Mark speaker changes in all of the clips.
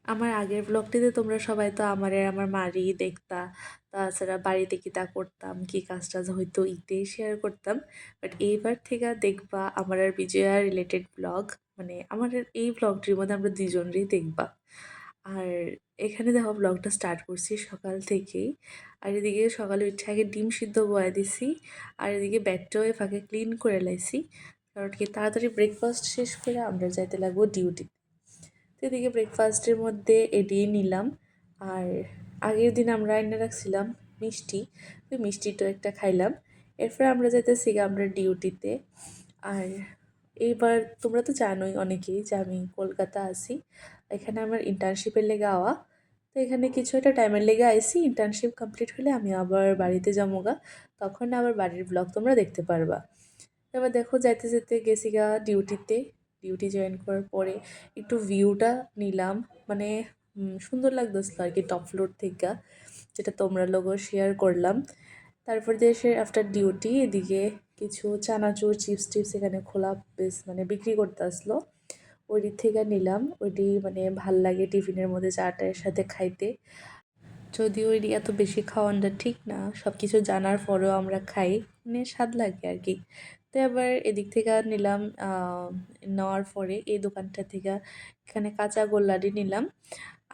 Speaker 1: আমার আগের ব্লগটিতে তোমরা সবাই তো আমার আর আমার মারই দেখতা। তাছাড়া বাড়িতে কি তা করতাম, কি কাজ-টাজ হইতো ঈদে শেয়ার করতাম। বাট এইবার থেকে দেখবা আমার আর বিজয়া রিলেটেড ব্লগ। মানে আমার আর এই ব্লগটির মধ্যে আমরা ২ জনেরই দেখবা। আর এখানে দেখো ব্লগটা স্টার্ট করছি সকাল থেকেই। আর এদিকে সকালে উঠে আগে ডিম সিদ্ধ বয়া দিছি। আর এদিকে ব্যাগটাও এ ফাঁকে ক্লিন করে লাইছি। কারণ কি তাড়াতাড়ি ব্রেকফাস্ট শেষ করে আমরা যাইতে লাগবো ডিউটিতে। তো এদিকে ব্রেকফাস্টের মধ্যে এটি নিলাম। আর আগের দিন আমরা এনে রাখছিলাম মিষ্টি, ওই মিষ্টিটা একটা খাইলাম। এরপর আমরা যাইতেছি গিয়ে আমরা ডিউটিতে। আর এইবার তোমরা তো জানোই অনেকেই যে আমি কলকাতা আছি, এখানে আমার ইন্টার্নশিপের লেগে আওয়া। তো এখানে কিছু একটা টাইমের লেগে আইসি, ইন্টার্নশিপ কমপ্লিট হলে আমি আবার বাড়িতে যামুগা, তখন আবার বাড়ির ব্লগ তোমরা দেখতে পারবা। এবার দেখো যাইতে যেতে গেছি গা ডিউটিতে। ডিউটি জয়েন করার পরে একটু ভিউটা নিলাম। মানে সুন্দর লাগতেছিল আর কি টপ ফ্লোর থেকে, যেটা তোমরা লোগো শেয়ার করলাম। তারপর দিয়ে এসে আফটার ডিউটি এদিকে কিছু চানাচুর চিপস টিপস এখানে খোলা বেশ মানে বিক্রি করতে আসলো, ওই দিক থেকে নিলাম। ওইটি মানে ভাল লাগে টিফিনের মধ্যে চাটার সাথে খাইতে। যদিও এটি এত বেশি খাওয়ানটা ঠিক না, সব কিছু জানার পরেও আমরা খাই, মানে স্বাদ লাগে আর কি। তো এবার এদিক থেকে নিলাম। নেওয়ার পরে এই দোকানটা থেকে এখানে কাঁচা গোল্লাডি নিলাম।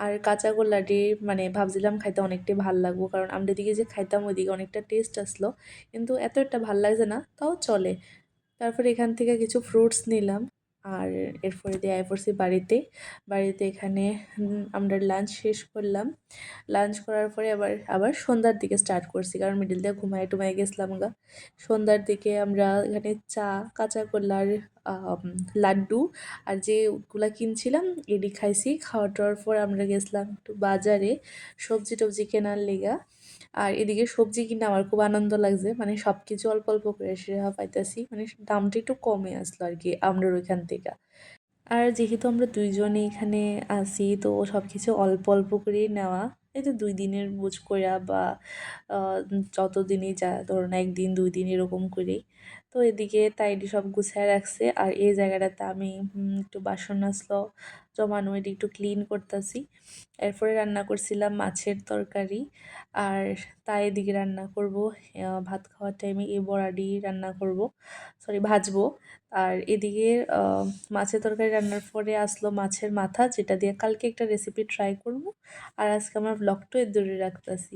Speaker 1: আর কাঁচা গোল্লাডি মানে ভাবছিলাম খাইতে অনেকটাই ভাল লাগবো, কারণ আমরা এদিকে যে খাইতাম ওইদিকে অনেকটা টেস্ট আসলো, কিন্তু এত একটা ভাল লাগছে না, তাও চলে। তারপর এখান থেকে কিছু ফ্রুটস নিলাম। আর এরপরে দিয়ে আয় পড়ছি বাড়িতে। বাড়িতে এখানে আমরা লাঞ্চ শেষ করলাম। লাঞ্চ করার পরে আবার আবার সন্ধ্যার দিকে স্টার্ট করছি, কারণ মিডিল দিয়ে ঘুমায় টুমায় গেছিলাম গা। সন্ধ্যার দিকে আমরা এখানে চা, কাঁচা কলার লাড্ডু আর যেগুলা কিনছিলাম এডি খাইছি। খাওয়া টাওয়ার পর আমরা গেছিলাম একটু বাজারে সবজি টবজি কেনার লেগা। আর এদিকে সবজি কিনে আমার খুব আনন্দ লাগছে, মানে সব কিছু অল্প অল্প করে সেরা পাইতেছি, মানে দামটা একটু কমে আসলো আর কি আমরা ওইখান থেকে। আর যেহেতু আমরা ২ জনে এখানে আছি, তো সব কিছু অল্প অল্প করেই নেওয়া। এই তো ২ দিনের বুঝ কইরা বা আ যত দিনই যা ধরুন ১ দিন ২ দিন এরকম করেই। তো এদিকে তাইডি সব গুছায় রাখছে। আর এই জায়গাটাতে আমি একটু বাসন আসলো জমানো, এটি একটু ক্লিন করতাছি। এরপরে রান্না করছিলাম মাছের তরকারি। আর তাই এদিকে রান্না করব ভাত খাওয়ার টাইমে এই বড়াডি রান্না করব, সরি ভাজবো। আর এদিকে মাছের তরকারি রান্নার পরে আসলো মাছের মাথা, যেটা দিয়ে কালকে একটা রেসিপি ট্রাই করব। আর আজকে আমার ব্লগটা এর দূরে রাখতেছি।